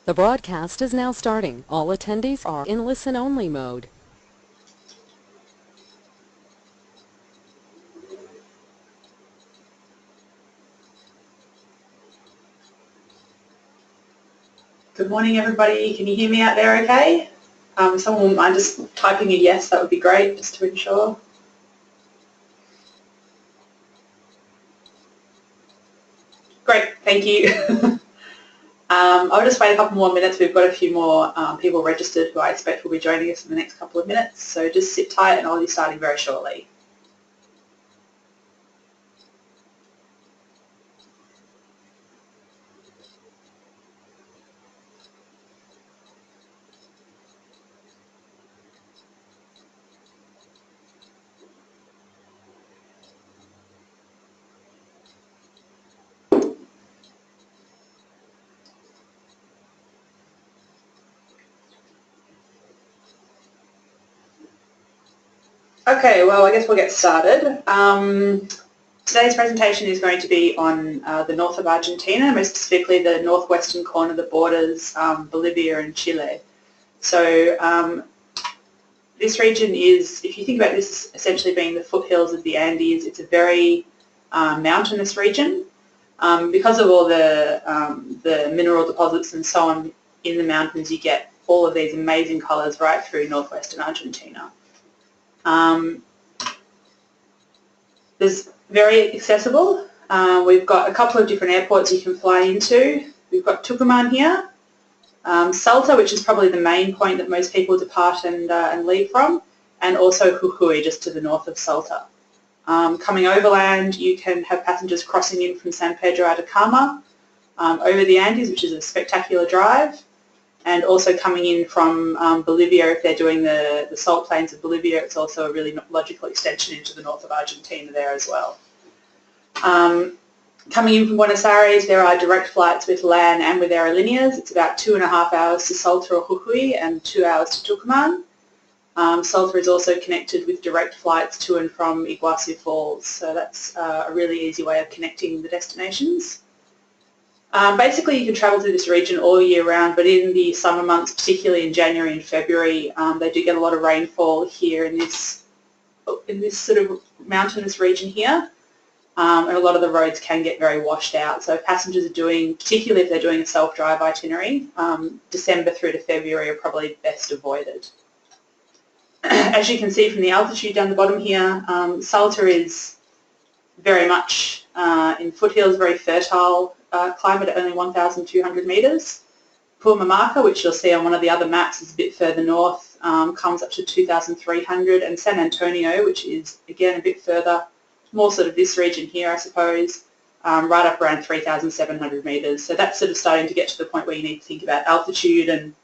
The broadcast is now starting. All attendees are in listen-only mode. Good morning, everybody. Can you hear me out there okay? If someone wouldn't mind just typing a yes, that would be great, just to ensure. Great, thank you. I'll just wait a couple more minutes. We've got a few more people registered who I expect will be joining us in the next couple of minutes. So just sit tight and I'll be starting very shortly. Okay, well, I guess we'll get started. Today's presentation is going to be on the north of Argentina, most specifically the northwestern corner that borders Bolivia and Chile. So this region is, if you think about this essentially being the foothills of the Andes, it's a very mountainous region. Because of all the mineral deposits and so on in the mountains, you get all of these amazing colours right through northwestern Argentina. There's very accessible. We've got a couple of different airports you can fly into. We've got Tucuman here, Salta, which is probably the main point that most people depart and leave from, and also Jujuy, just to the north of Salta. Coming overland, you can have passengers crossing in from San Pedro Atacama over the Andes, which is a spectacular drive, and also coming in from Bolivia. If they're doing the salt plains of Bolivia, it's also a really logical extension into the north of Argentina there as well. Coming in from Buenos Aires, there are direct flights with LAN and with aerolíneas. It's about 2.5 hours to Salta or Jujuy and 2 hours to Tucumán. Salta is also connected with direct flights to and from Iguazu Falls, so that's a really easy way of connecting the destinations. Basically, you can travel through this region all year round, but in the summer months, particularly in January and February, they do get a lot of rainfall here in this sort of mountainous region here, and a lot of the roads can get very washed out. So if passengers are doing, particularly if they're doing a self-drive itinerary, December through to February are probably best avoided. As you can see from the altitude down the bottom here, Salta is very much in foothills, very fertile climate at only 1,200 metres. Purmamarca, which you'll see on one of the other maps, is a bit further north, comes up to 2,300, and San Antonio, which is again a bit further, more sort of this region here I suppose, right up around 3,700 metres. So that's sort of starting to get to the point where you need to think about altitude and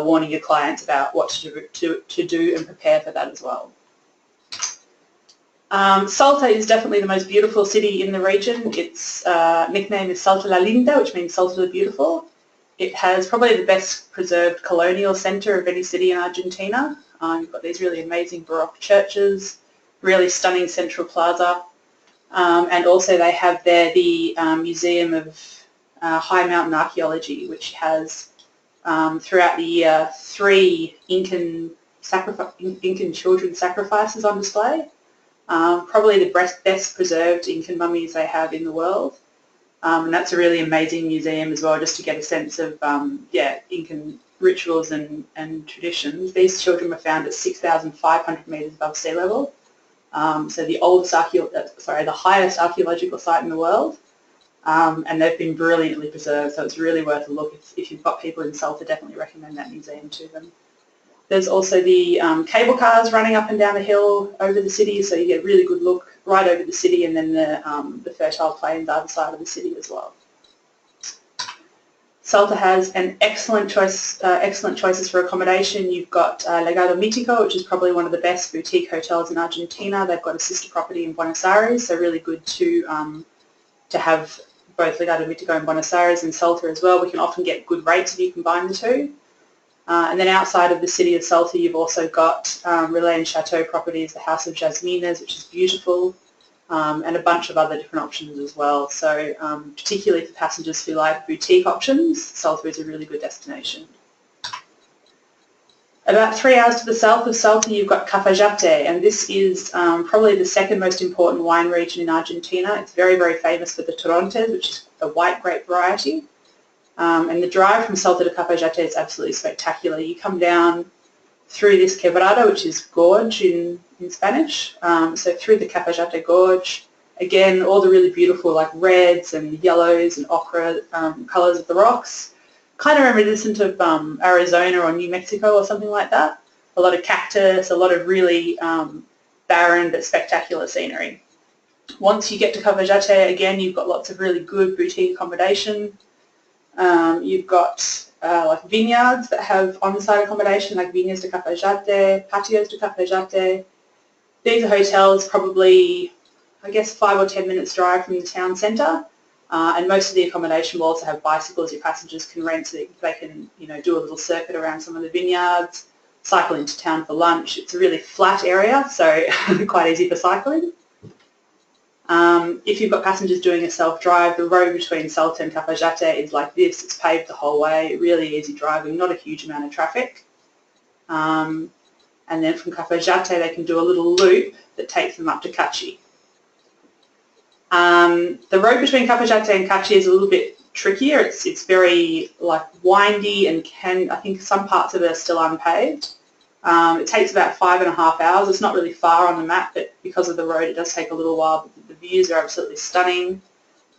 warning your clients about what to do and prepare for that as well. Salta is definitely the most beautiful city in the region. Its nickname is Salta la Linda, which means Salta the Beautiful. It has probably the best preserved colonial centre of any city in Argentina. You've got these really amazing Baroque churches, really stunning central plaza, and also they have there the Museum of High Mountain Archaeology, which has throughout the year 3 Incan children sacrifices on display. Probably the best preserved Incan mummies they have in the world, and that's a really amazing museum as well, just to get a sense of Incan rituals and traditions. These children were found at 6,500 metres above sea level, so the highest archaeological site in the world, and they've been brilliantly preserved, so it's really worth a look. If you've got people in Salta, definitely recommend that museum to them. There's also the cable cars running up and down the hill over the city, so you get a really good look right over the city, and then the fertile plains either side of the city as well. Salta has an excellent choices for accommodation. You've got Legado Mítico, which is probably one of the best boutique hotels in Argentina. They've got a sister property in Buenos Aires, so really good to have both Legado Mítico in Buenos Aires and Salta as well. We can often get good rates if you combine the two. And then outside of the city of Salta, you've also got Relais and Chateau properties, the House of Jasmines, which is beautiful. and a bunch of other different options as well. So particularly for passengers who like boutique options, Salta is a really good destination. About 3 hours to the south of Salta, you've got Cafayate, and this is probably the second most important wine region in Argentina. It's very, very famous for the torrontes, which is a white grape variety. And the drive from Salta to Cafayate is absolutely spectacular. You come down through this quebrada, which is gorge in Spanish, so through the Cafayate Gorge. Again, all the really beautiful like reds and yellows and ochre colours of the rocks. Kind of reminiscent of Arizona or New Mexico or something like that. A lot of cactus, a lot of really barren but spectacular scenery. Once you get to Cafayate, again, you've got lots of really good boutique accommodation. You've got like vineyards that have on-site accommodation, like Viñas de Cafayate, Patios de Cafayate. These are hotels probably, I guess, 5 or 10 minutes drive from the town centre. And most of the accommodation will also have bicycles your passengers can rent so that they can, you know, do a little circuit around some of the vineyards, cycle into town for lunch. It's a really flat area, so quite easy for cycling. If you've got passengers doing a self-drive, the road between Salta and Cafayate is like this. It's paved the whole way, really easy driving, not a huge amount of traffic. And then from Cafayate they can do a little loop that takes them up to Cachi. The road between Cafayate and Cachi is a little bit trickier. It's very like windy and I think some parts of it are still unpaved. It takes about 5.5 hours. It's not really far on the map, but because of the road it does take a little while. But the views are absolutely stunning.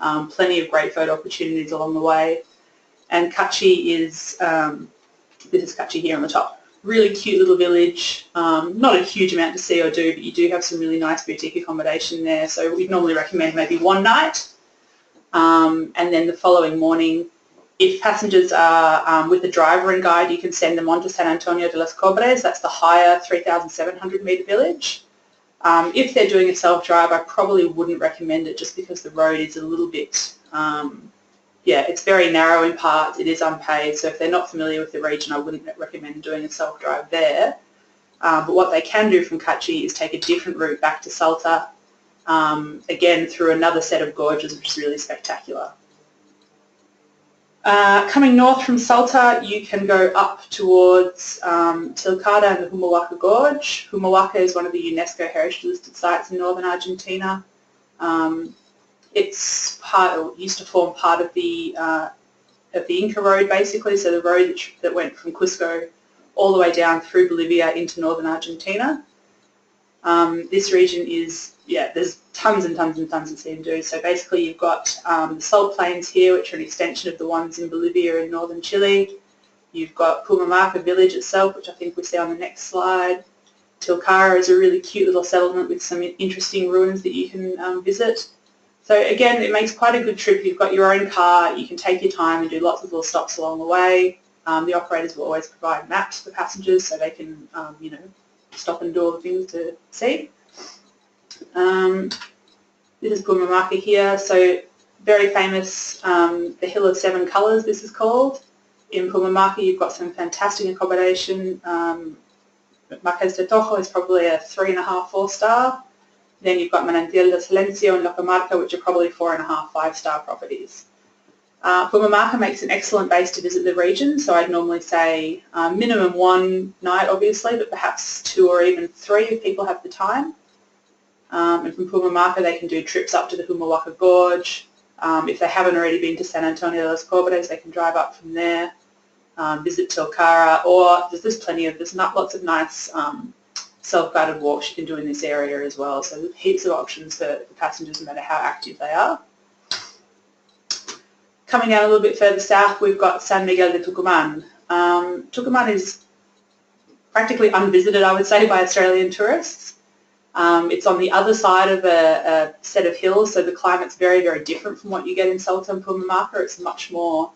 Plenty of great photo opportunities along the way. And Cachi is, this is Cachi here on the top. Really cute little village. Not a huge amount to see or do, but you do have some really nice boutique accommodation there. So we'd normally recommend maybe one night. And then the following morning, if passengers are with a driver and guide, you can send them on to San Antonio de los Cobres. That's the higher 3,700 metre village. If they're doing a self-drive, I probably wouldn't recommend it just because the road is a little bit, yeah, it's very narrow in parts. It is unpaved, so if they're not familiar with the region, I wouldn't recommend doing a self-drive there. But what they can do from Cachi is take a different route back to Salta, again through another set of gorges, which is really spectacular. Coming north from Salta, you can go up towards Tilcara and the Humahuaca Gorge. Humahuaca is one of the UNESCO Heritage Listed Sites in northern Argentina. It's used to form part of the Inca Road, basically, so the road that went from Cusco all the way down through Bolivia into northern Argentina. This region is, yeah, there's tons and tons and tons to see and do. So basically you've got the salt plains here, which are an extension of the ones in Bolivia and northern Chile. You've got Purmamarca village itself, which I think we see on the next slide. Tilcara is a really cute little settlement with some interesting ruins that you can visit. So again, it makes quite a good trip. You've got your own car, you can take your time and do lots of little stops along the way. The operators will always provide maps for passengers so they can, you know, stop and do all the things to see. This is Purmamarca here, so very famous, the Hill of Seven Colours this is called. In Purmamarca you've got some fantastic accommodation. Marqués de Tojo is probably a 3.5, 4-star. Then you've got Manantial de Silencio and La Comarca, which are probably 4.5, 5-star properties. Purmamarca makes an excellent base to visit the region, so I'd normally say minimum 1 night obviously, but perhaps 2 or even 3 if people have the time. And from Purmamarca they can do trips up to the Humahuaca Gorge. If they haven't already been to San Antonio de los Cobres, they can drive up from there, visit Tilcara, or there's plenty of, there's lots of nice self-guided walks you can do in this area as well, so there's heaps of options for passengers no matter how active they are. Coming down a little bit further south, we've got San Miguel de Tucuman. Tucuman is practically unvisited, I would say, by Australian tourists. It's on the other side of a set of hills, so the climate's very, very different from what you get in Salta and Purmamarca. It's much more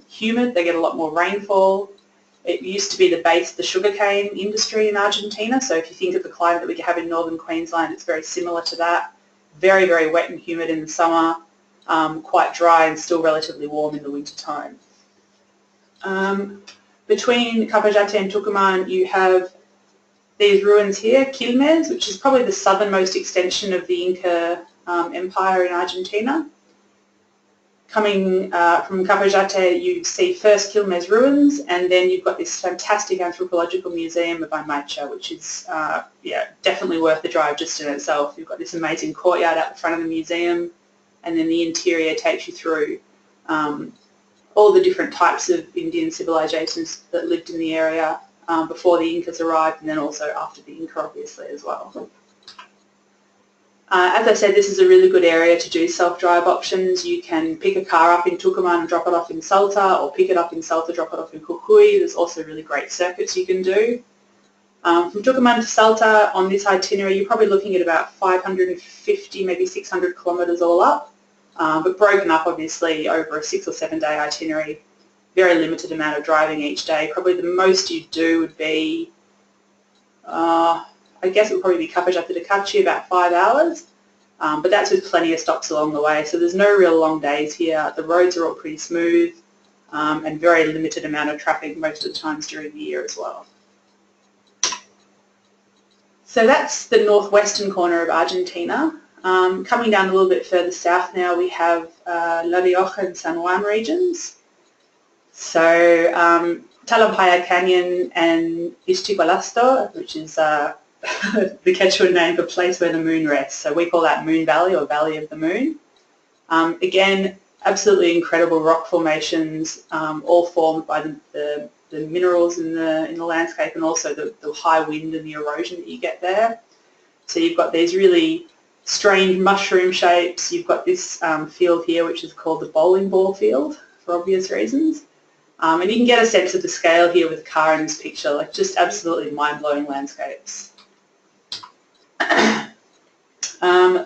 humid, they get a lot more rainfall. It used to be the base of the sugarcane industry in Argentina, so if you think of the climate that we have in northern Queensland, it's very similar to that. Very, very wet and humid in the summer, quite dry and still relatively warm in the winter time. Between Cafayate and Tucuman you have these ruins here, Quilmes, which is probably the southernmost extension of the Inca Empire in Argentina. Coming from Cafayate, you see first Quilmes ruins, and then you've got this fantastic anthropological museum of Aymaycha, which is definitely worth the drive just in itself. You've got this amazing courtyard out the front of the museum, and then the interior takes you through all the different types of Indian civilizations that lived in the area before the Incas arrived, and then also after the Inca, obviously, as well. As I said, this is a really good area to do self-drive options. You can pick a car up in Tucuman and drop it off in Salta, or pick it up in Salta, drop it off in Jujuy. There's also really great circuits you can do. From Tucuman to Salta on this itinerary, you're probably looking at about 550, maybe 600 kilometres all up, but broken up obviously over a 6 or 7 day itinerary. Very limited amount of driving each day. Probably the most you do would be, I guess it would probably be Cafayate to Cachi, about 5 hours, but that's with plenty of stops along the way. So there's no real long days here. The roads are all pretty smooth and very limited amount of traffic most of the times during the year as well. So that's the northwestern corner of Argentina. Coming down a little bit further south now, we have La Rioja and San Juan regions. So Talampaya Canyon and Ischigualasto, which is the Quechua name for place where the moon rests. So we call that Moon Valley, or Valley of the Moon. Again, absolutely incredible rock formations, all formed by the minerals in the landscape, and also the high wind and the erosion that you get there. So you've got these really strange mushroom shapes. You've got this field here which is called the bowling ball field for obvious reasons. And you can get a sense of the scale here with the car in this picture, like just absolutely mind-blowing landscapes.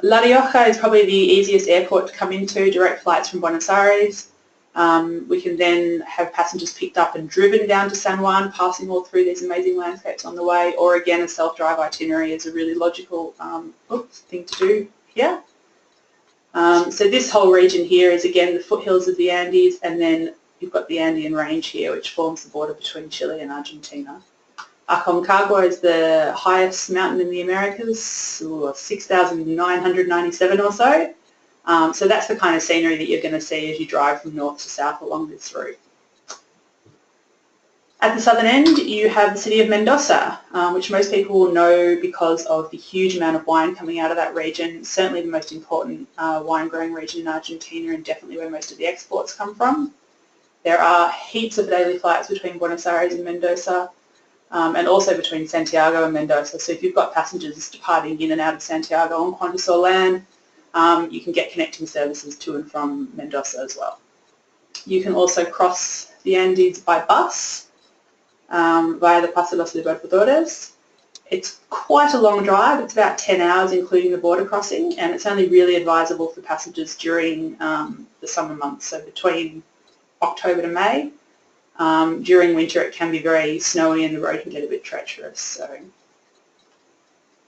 La Rioja is probably the easiest airport to come into, direct flights from Buenos Aires. We can then have passengers picked up and driven down to San Juan, passing all through these amazing landscapes on the way, or again a self-drive itinerary is a really logical thing to do here. So this whole region here is again the foothills of the Andes, and then you've got the Andean range here which forms the border between Chile and Argentina. Aconcagua is the highest mountain in the Americas, 6,997 or so. So that's the kind of scenery that you're going to see as you drive from north to south along this route. At the southern end you have the city of Mendoza, which most people will know because of the huge amount of wine coming out of that region. Certainly the most important wine growing region in Argentina, and definitely where most of the exports come from. There are heaps of daily flights between Buenos Aires and Mendoza, and also between Santiago and Mendoza. So if you've got passengers departing in and out of Santiago on Juan de Solán, you can get connecting services to and from Mendoza as well. You can also cross the Andes by bus via the Paso de los Libertadores. It's quite a long drive. It's about 10 hours including the border crossing, and it's only really advisable for passengers during the summer months, so between October to May. During winter it can be very snowy and the road can get a bit treacherous. So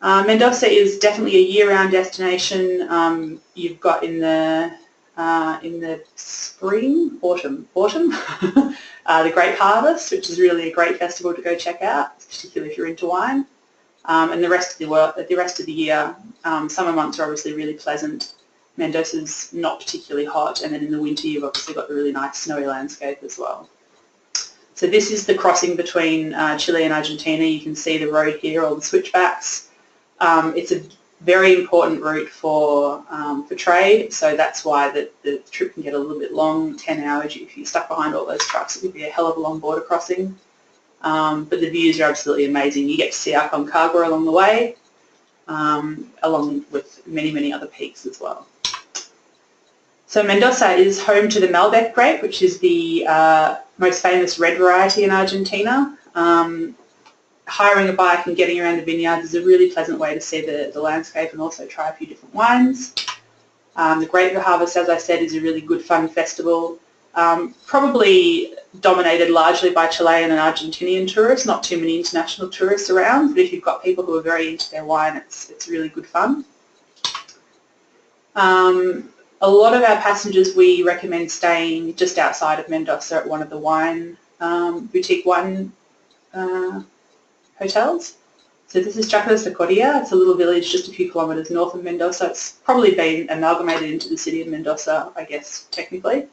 Mendoza is definitely a year-round destination. You've got in the spring, autumn, the grape harvest, which is really a great festival to go check out, particularly if you're into wine. And the rest of the year, summer months are obviously really pleasant. Mendoza's not particularly hot, and then in the winter you've obviously got the really nice snowy landscape as well. So this is the crossing between Chile and Argentina. You can see the road here, all the switchbacks. It's a very important route for trade, so that's why the trip can get a little bit long, 10 hours. If you're stuck behind all those trucks, it would be a hell of a long border crossing. But the views are absolutely amazing. You get to see Aconcagua along the way, along with many, many other peaks as well. So Mendoza is home to the malbec grape, which is the most famous red variety in Argentina. Hiring a bike and getting around the vineyards is a really pleasant way to see the landscape and also try a few different wines. The grape harvest, as I said, is a really good fun festival, probably dominated largely by Chilean and Argentinian tourists, not too many international tourists around, but if you've got people who are very into their wine, it's really good fun. A lot of our passengers, we recommend staying just outside of Mendoza at one of the boutique wine hotels. So this is Chacras de Corilla. It's a little village just a few kilometres north of Mendoza. It's probably been amalgamated into the city of Mendoza, I guess, technically.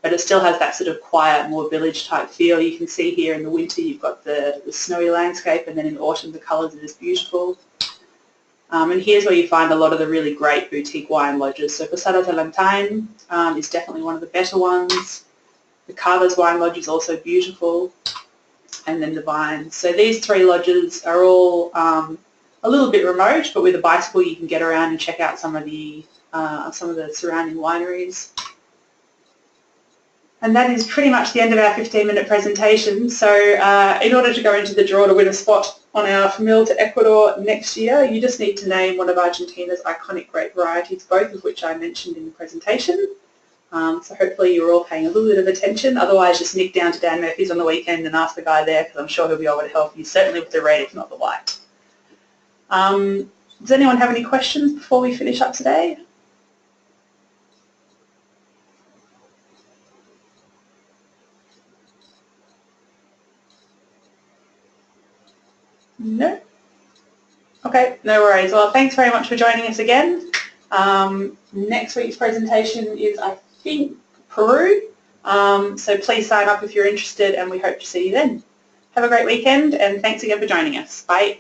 But it still has that sort of quiet, more village type feel. You can see here in the winter you've got the snowy landscape, and then in autumn the colours are just beautiful. And here's where you find a lot of the really great boutique wine lodges. So Posada Talampaya is definitely one of the better ones. The Cavas wine lodge is also beautiful. And then the vines. So these three lodges are all a little bit remote, but with a bicycle you can get around and check out some of the surrounding wineries. And that is pretty much the end of our 15-minute presentation. So in order to go into the draw to win a spot on our FAMIL to Ecuador next year, you just need to name one of Argentina's iconic grape varieties, both of which I mentioned in the presentation. So hopefully you're all paying a little bit of attention. Otherwise, just nick down to Dan Murphy's on the weekend and ask the guy there, because I'm sure he'll be able to help you, certainly with the red, if not the white. Does anyone have any questions before we finish up today? No? Okay, no worries. Well, thanks very much for joining us again. Next week's presentation is, I think, Peru. So please sign up if you're interested, and we hope to see you then. Have a great weekend, and thanks again for joining us. Bye.